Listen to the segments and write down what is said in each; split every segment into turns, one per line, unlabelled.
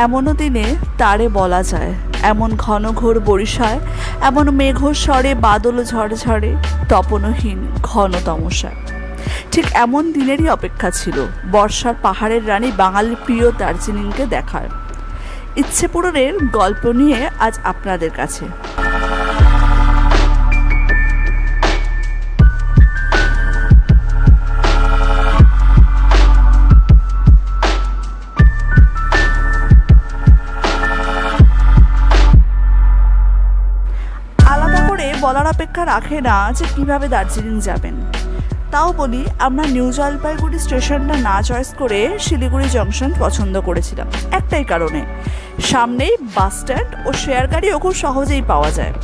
এমনও দিনে তারে বলা যায়, এমন ঘন ঘোর বরিশায়, এমন মেঘস্বরে বাদল ঝড়ে ঝড়ে, তপনহীন ঘন তমসায়। ঠিক এমন দিনেরই অপেক্ষা ছিল বর্ষার পাহাড়ের রানী বাঙালির প্রিয় দার্জিলিংকে দেখার। ইচ্ছে পূরণের গল্প নিয়ে আজ আপনাদের কাছে। আলাদা করে বলার অপেক্ষা রাখে না যে কিভাবে দার্জিলিং যাবেন। তাও বলি, আমরা নিউ জলপাইগুড়ি স্টেশনটা না চয়েস করে শিলিগুড়ি জংশন পছন্দ করেছিলাম একটাই কারণে, সামনেই বাস স্ট্যান্ড ও শেয়ার গাড়িও খুব সহজেই পাওয়া যায়।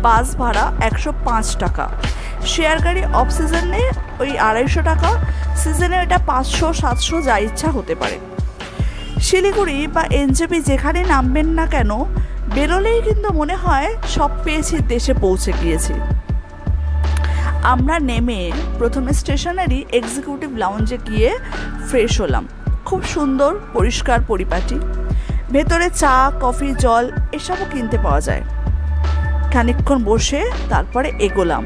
বাস ভাড়া 105 টাকা, শেয়ার গাড়ি অফ সিজনে ওই 250 টাকা, সিজনে এটা 500-700 যা ইচ্ছা হতে পারে। শিলিগুড়ি বা এনজেপি যেখানে নামবেন না কেন, বেরোলেই কিন্তু মনে হয় সব পেয়েছি, দেশে পৌঁছে গিয়েছি। আমরা নেমে প্রথমে স্টেশনারি এক্সিকিউটিভ লাউঞ্জে গিয়ে ফ্রেশ হলাম। খুব সুন্দর, পরিষ্কার, পরিপাটি। ভেতরে চা, কফি, জল এসবও কিনতে পাওয়া যায়। খানিকক্ষণ বসে তারপরে এগোলাম।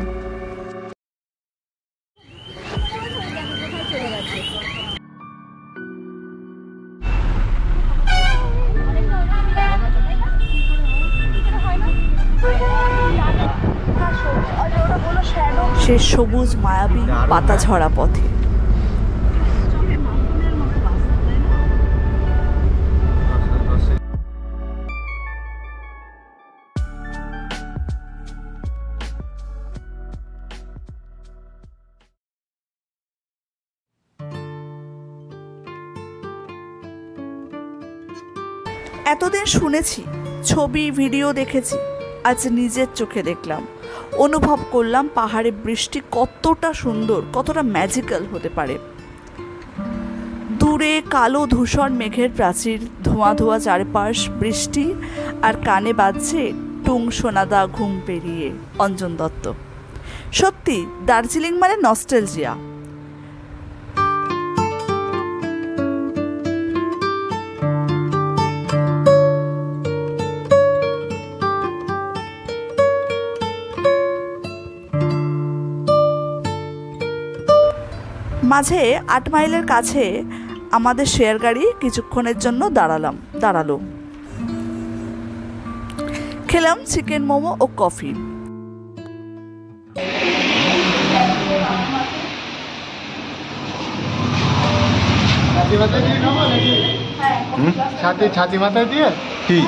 সে সবুজ মায়াবী পাতা ঝরা পথে। এতদিন শুনেছি, ছবি ভিডিও দেখেছি, আজ নিজের চোখে দেখলাম, অনুভব করলাম পাহাড়ে বৃষ্টি কতটা সুন্দর, কতটা ম্যাজিক্যাল হতে পারে। দূরে কালো ধূসর মেঘের প্রাচীর, ধোঁয়া ধোঁয়া চারপাশ, বৃষ্টি আর কানে বাজছে টুং সোনাদা ঘুম পেরিয়ে অঞ্জন দত্ত। সত্যি দার্জিলিং মানে নস্টালজিয়া। মাঝে 8 মাইলের কাছে আমাদের শেয়ার গাড়ি কিছুক্ষণের জন্য দাঁড়ালো। খেলাম চিকেন মোমো ও কফি।
ছাতি মাথায় দিয়ে কি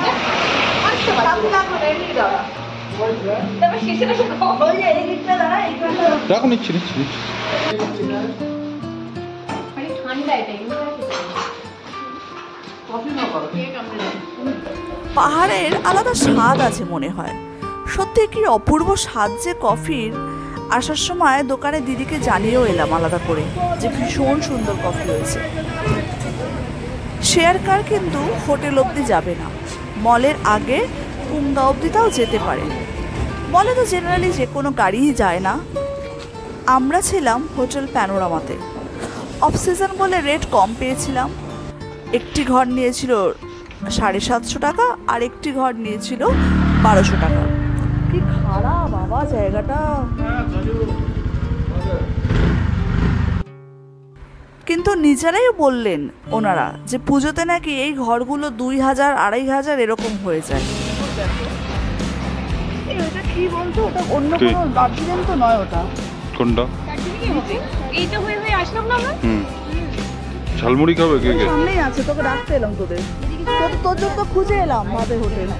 রাখো, নিচ্ছি।
পাহাড়ের আলাদা স্বাদ আছে মনে হয়। সত্যি কি অপূর্ব স্বাদ যে কফির। আসার সময় দোকানে দিদিকে জানিয়েও এলাম আলাদা করে যে ভীষণ সুন্দর কফি হয়েছে। শেয়ার কার কিন্তু হোটেল অবধি যাবে না, মলের আগে কুমদা অবধিটাও যেতে পারে। মলে তো জেনারেলি যে কোনো গাড়িই যায় না। আমরা ছিলাম হোটেল প্যানোরামাতে। অফ সিজন বলে রেট কম পেয়েছিলাম। একটি ঘর নিয়েছিল 750 টাকা, আর একটি ঘর নিয়েছিল 1200 টাকা। কি খারাপ বাবা জায়গাটা। কিন্তু নিজেরাই বললেন ওনারা যে পুজোতে নাকি এই ঘরগুলো 2000-2500 এরকম হয়ে যায়। এটা কি বলতো, ওটা অন্য কোনো দার্জিলিং তো নয়। ওটা
কোনটা?
এইটা হয়ে আসলাম না আমরা।
ঝালমুড়ি খাবে কে?
সামনেই আছে, তোকে রাখতে এলাম, তোর জন্য খুঁজে এলাম ভাবে হোটেল।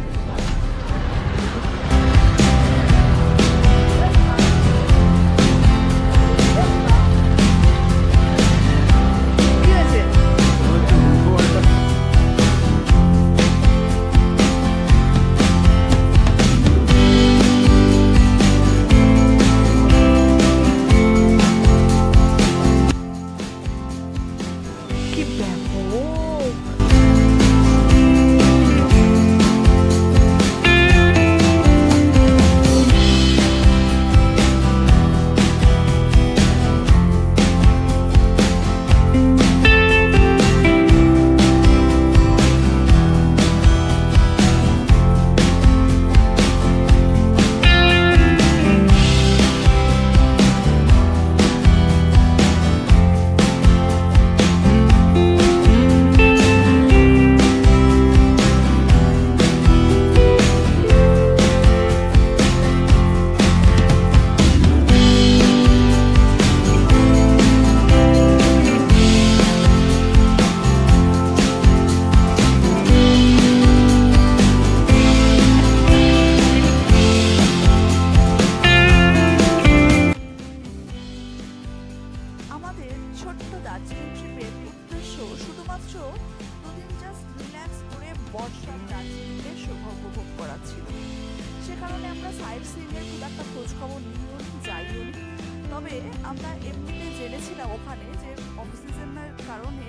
তবে আমরা এমনিতে জেনেছিলাম ওখানে যে অফ সিজনের কারণে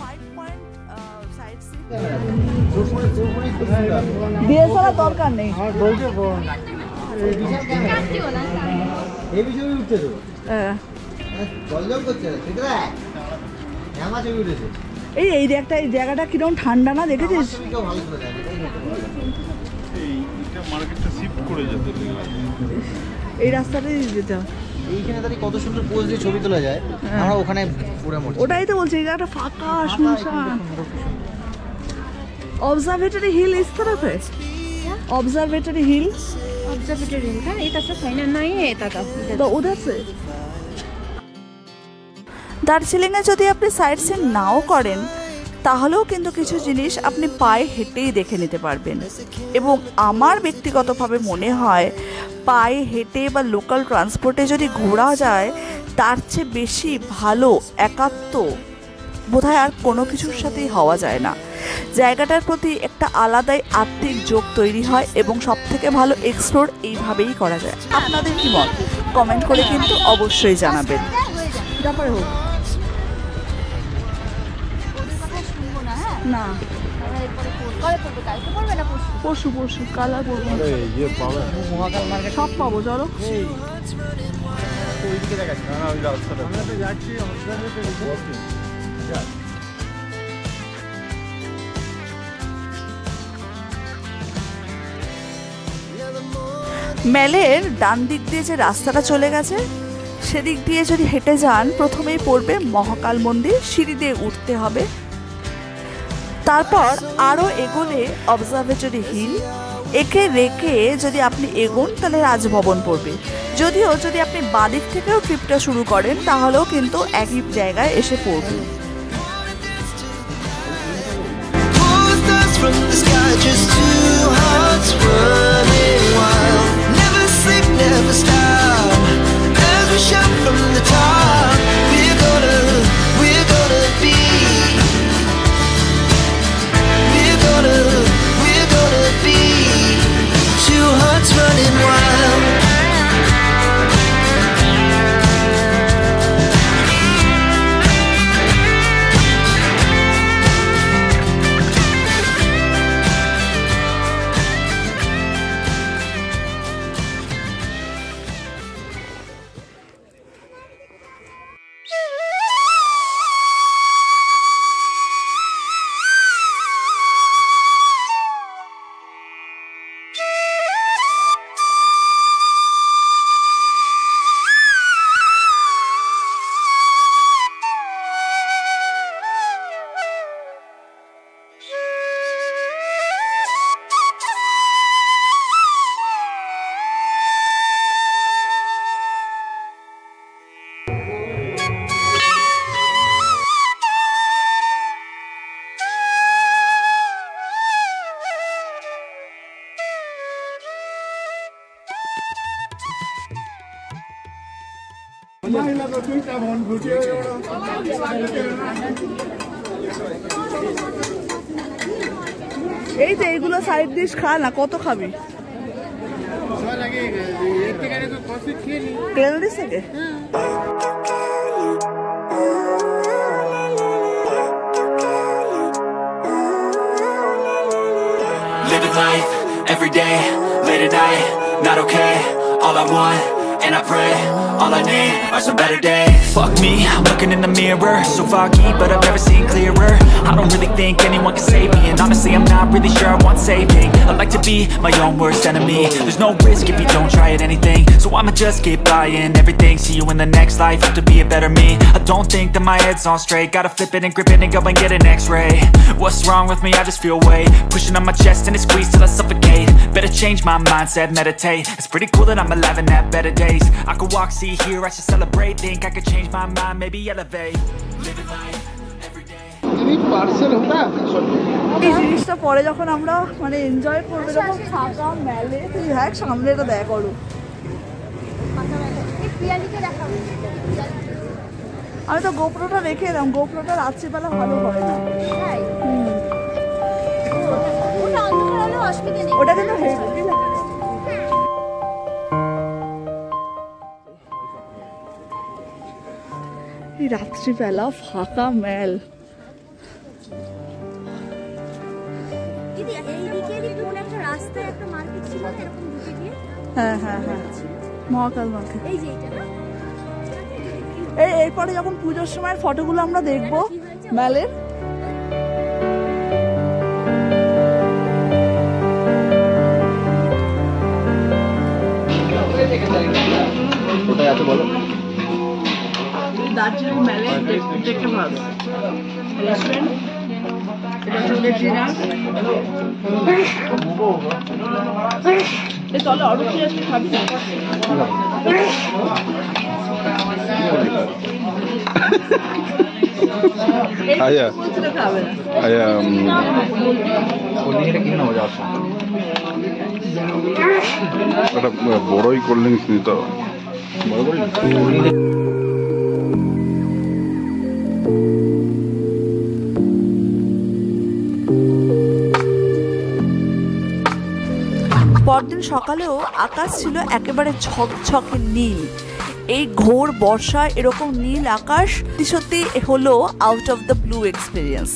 5 পয়েন্ট সাইড সিন দিয়ে ছাড়া দরকার নেই। এই একটা এই জায়গাটা কিরকম ঠান্ডা না দেখেছিস? এই রাস্তাটাই যেতে হবে।
এইখানে দাঁড়িয়ে কত সুন্দর পোজ দিয়ে ছবি তোলা যায়, আমরা ওখানে পুরো মোট।
ওটাই তো বলছি, এই জায়গাটা ফাঁকা শুনশান। ऑब्जर्वेटरी हिल इस तरफ है, ऑब्जर्वेटरी हिल
ऑब्जर्वेटरी का ये तसा साइन नहीं है এটা
तो उधर से। দার্জিলিংয়ে যদি আপনি সাইট সিন নাও করেন তাহলেও কিন্তু কিছু জিনিস আপনি পায়ে হেঁটেই দেখে নিতে পারবেন, এবং আমার ব্যক্তিগতভাবে মনে হয় পায়ে হেঁটে বা লোকাল ট্রান্সপোর্টে যদি ঘোরা যায় তার চেয়ে বেশি ভালো একাত্ম বোধহয় আর কোনো কিছুর সাথেই হওয়া যায় না। জায়গাটার প্রতি একটা আলাদাই আত্মিক যোগ তৈরি হয় এবং সবথেকে ভালো এক্সপ্লোর এইভাবেই করা যায়। আপনাদের কি মত কমেন্ট করে কিন্তু অবশ্যই জানাবেন। তারপরে হোক না পরশু কাল আর পড়বো সব পাবো। চলো মেলের ডান দিক দিয়ে যে রাস্তাটা চলে গেছে সেদিক দিয়ে যদি হেঁটে যান প্রথমেই পড়বে মহাকাল মন্দির, সিঁড়ি দিয়ে উঠতে হবে। তারপর আরও এগোলে অবজারভেটরি হিল, একে রেখে যদি আপনি এগোন তাহলে রাজভবন পড়বে। যদিও যদি আপনি বাদিক থেকেও ট্রিপটা শুরু করেন তাহলেও কিন্তু একই জায়গায় এসে পড়বে। এই যে এইগুলো সাইড ডিশ খা না, কত খাবি? ক্যালোরিজ থেকে
living life every day, late at night, not okay. All I want, and I pray, all I need are some better days. Fuck me, I'm looking in the mirror, so foggy, but I've never seen clearer. I don't really think anyone can save me, and honestly I'm not really sure I want saving. I like to be my own worst enemy. There's no risk if you don't try at anything, so I'ma just keep buying everything. See you in the next life, have to be a better me. I don't think that my head's on straight, gotta flip it and grip it and go and get an x-ray. What's wrong with me? I just feel weight pushing on my chest and it squeezes till I suffocate. Better change my mindset, meditate. It's pretty cool that I'm alive and have better days. I could walk, see, hear, I should celebrate. Think I could change my mind, maybe elevate. Living life every day.
এই জিনিসটা পরে যখন আমরা মানে enjoy করবো যখন ফাঁকা মেলে, তুই হ্যাঁ সামনে এটা দেখা করো। আমি তো গোপ্রোটা রেখে এলাম, গোপ্রোটা রাত্রিবেলা ভালো হয় না। ওটা কিন্তু হেভি এই রাত্রিবেলা ফাঁকা মেল। হ্যাঁ হ্যাঁ হ্যাঁ, মহাকাল মার্কেট। এরপরে যখন পুজোর সময় ফটোগুলো আমরা দেখবো মেলের, দার্জিলিং মেলে দেখতে ভালো রেস্টুরেন্ট। চলো অরূপ তুই খাবি না?
একটা বড়ই কোল্ড ড্রিঙ্কস নিতে হবে।
পরদিন সকালেও আকাশ ছিল একেবারে ঝকঝকে নীল। এই ঘোর বর্ষায় এরকম নীল আকাশ সত্যি হলো out of the blue experience.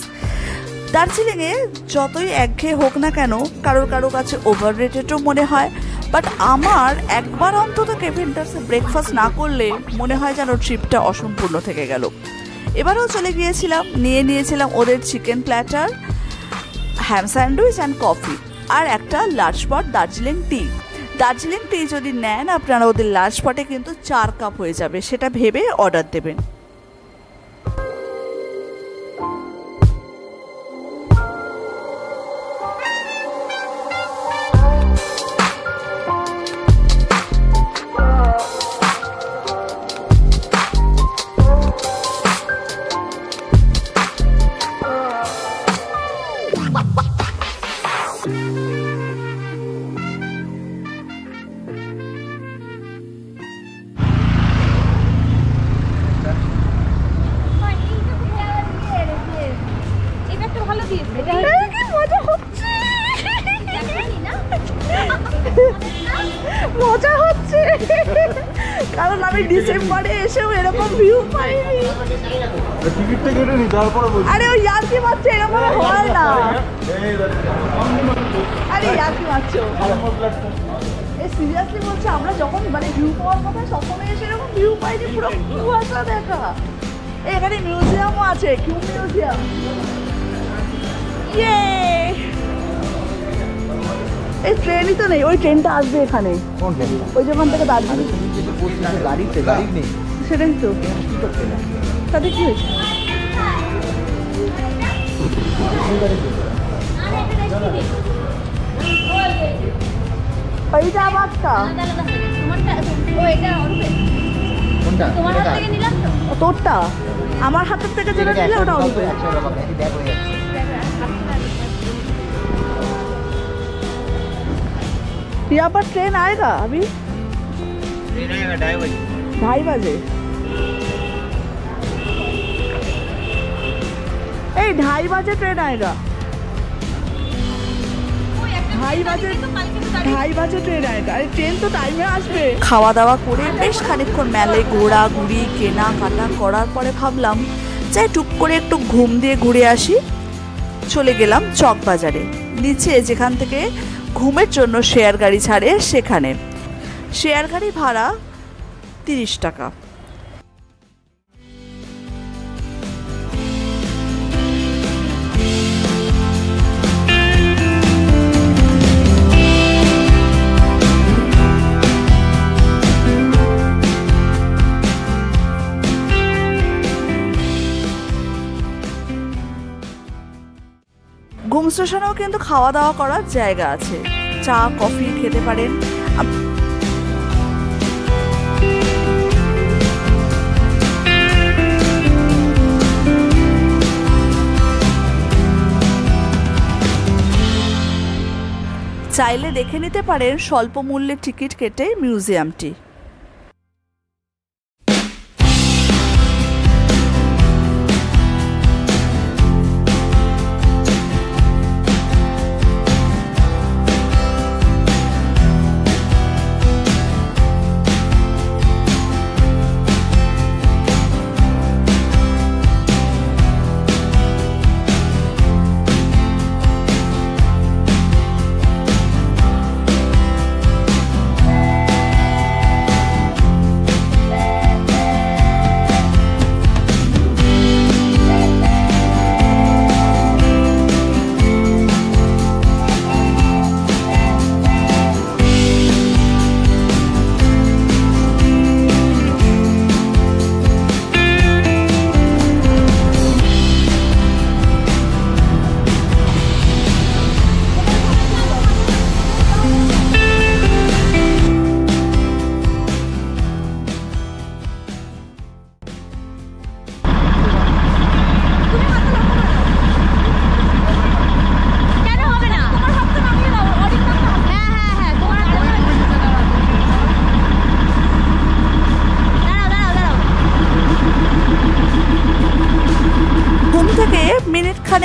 দার্জিলিংয়ে যতই একঘেয়ে হোক না কেন, কারোর কারো কাছে ওভার রেটেডও মনে হয়, বাট আমার একবার অন্তত কেভেন্টার্সে ব্রেকফাস্ট না করলে মনে হয় যেন ট্রিপটা অসম্পূর্ণ থেকে গেল। এবারেও চলে গিয়েছিলাম, নিয়েছিলাম ওদের chicken platter, ham sandwich and coffee, আর একটা large pot Darjeeling tea. Darjeeling tea যদি নেন আপনারা ওদের লার্জ পটে কিন্তু 4 কাপ হয়ে যাবে, সেটা ভেবে অর্ডার দেবেন। মজা হচ্ছে কারণ আমি ডিসেম্বরে এসেও এরকম ভিউ পাইনি। আরে ওই ইয়ার্কি মারছে, এরকম হয় না। আরে ইয়ার্কি মারছো, সিরিয়াসলি বলছে। আমরা যখন মানে ভিউ পাওয়ার কথা সবসময় এসে এরকম ভিউ পাইনি, পুরো কুয়াশা দেখা। এখানে মিউজিয়ামও আছে, কিউ মিউজিয়াম। ইয়ে, এই ট্রেনই তো নেই, ওই ট্রেনটা আসবে এখানে। ওই যেখান থেকে দার্জিলিং গাড়ি নেই, সেটাই তো। তাতে কি হয়েছে? ওইটা আমারটা, তোরটা আমার হাতের থেকে যেটা নিলে ওটা অরূপের। यहाँ पर ट्रेन आएगा अभी? ट्रेन आएगा 2:30 बजे। 2:30 बजे ट्रेन आएगा। 2:30 बजे ट्रेन आएगा। अरे ट्रेन तो टाइम में আসবে। খাওয়া দাওয়া করে বেশ খানিকক্ষণ মেলে ঘোরাঘুরি কেনাকাটা করার পরে ভাবলাম যাই টুক করে একটু ঘুম দিয়ে ঘুরে আসি। চলে গেলাম চক বাজারে, নিচে যেখান থেকে ঘুমের জন্য শেয়ার গাড়ি ছাড়ে সেখানে। শেয়ার গাড়ি ভাড়া 30 টাকা। ঘুম স্টেশনেও কিন্তু খাওয়া দাওয়া করার জায়গা আছে, চা কফি খেতে পারেন। চাইলে দেখে নিতে পারেন স্বল্প মূল্যে টিকিট কেটে মিউজিয়ামটি।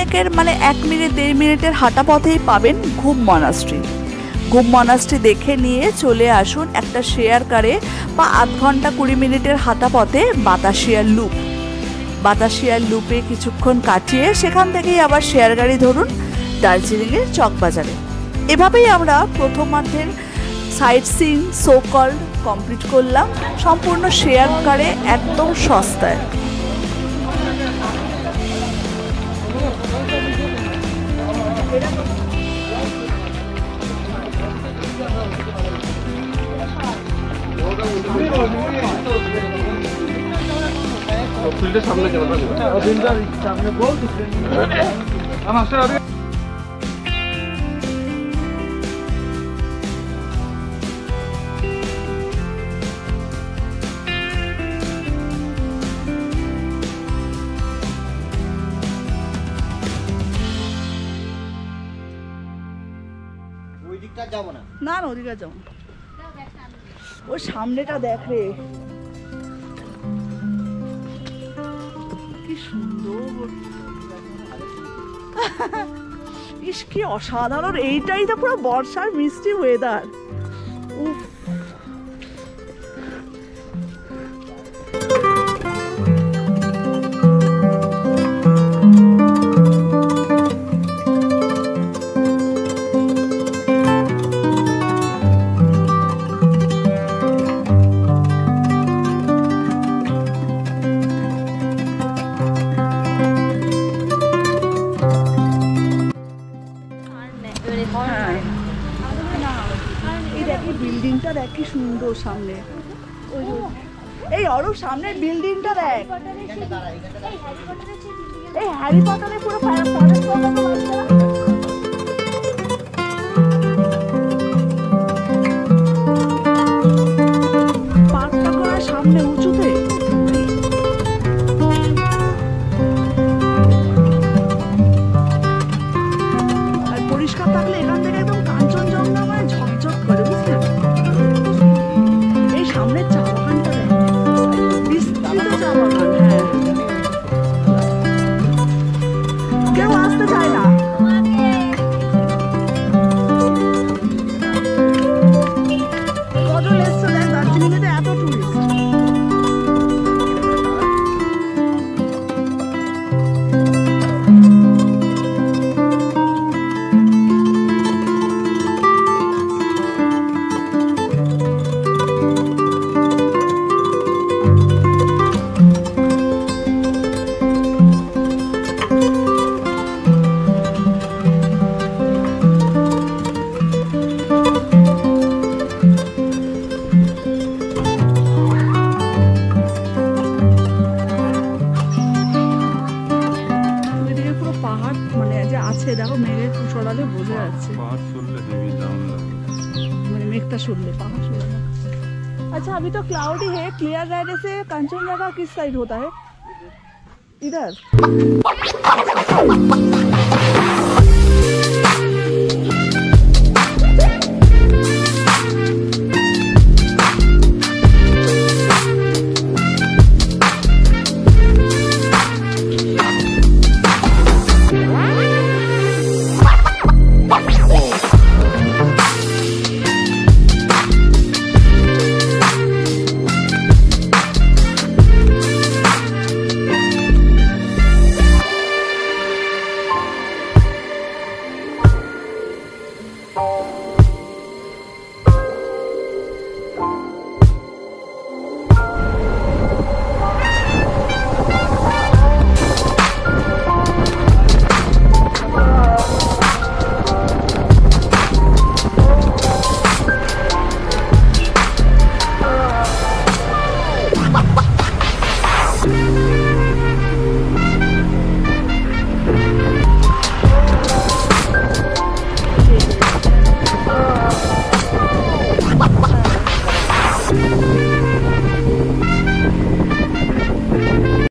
মিনিটের 1-1.5 মিনিটের হাঁটা পথেই পাবেন ঘুম মনাস্ট্রি। ঘুম মনাস্ট্রি দেখে নিয়ে চলে আসুন একটা শেয়ার কারে বা 1/2 ঘন্টা 20 মিনিটের হাঁটা পথে বাতাসিয়ার লুপ। বাতাসিয়ার লুপে কিছুক্ষণ কাটিয়ে সেখান থেকেই আবার শেয়ার গাড়ি ধরুন দার্জিলিংয়ের চকবাজারে। এভাবেই আমরা প্রথমার্ধের sightseeing so called complete করলাম সম্পূর্ণ শেয়ার কারে একদম সস্তায়।
ওই দিকটা যাবো না।
না ওদিকে যাও, ওই সামনেটা দেখ রে, কি সুন্দর। ইস কি অসাধারণ, এইটাই তো পুরো বর্ষার মিষ্টি ওয়েদার। উফ বিল্ডিংটা দেখ কি সুন্দর সামনে। এই অরূপ সামনের বিল্ডিংটা দেখ, এই হ্যারি পটারের পুরো ফরেস্ট মতো লাগছে। পার্কটা করা সামনে উঁচুতে, আর পরিষ্কার থাকলে এখান থেকে একদম কাঞ্চনজঙ্ঘা ঝকঝক করে, বুঝলেন? এই সামনের চা বাগানটা দেখ, বিস্তৃত চা বাগান। হ্যাঁ, কেউ আসতে চায় না। কজন এসছে দেখ, দার্জিলিংয়ে এত টুরিস্ট। দেখো মেঘের সরালে বোঝা যাচ্ছে, मेघता सुनले पाहाड़ सुन। अच्छा अभी तो क्लाउडी है, क्लियर रहने से कंचनजंगा किस साइड होता है? इधर।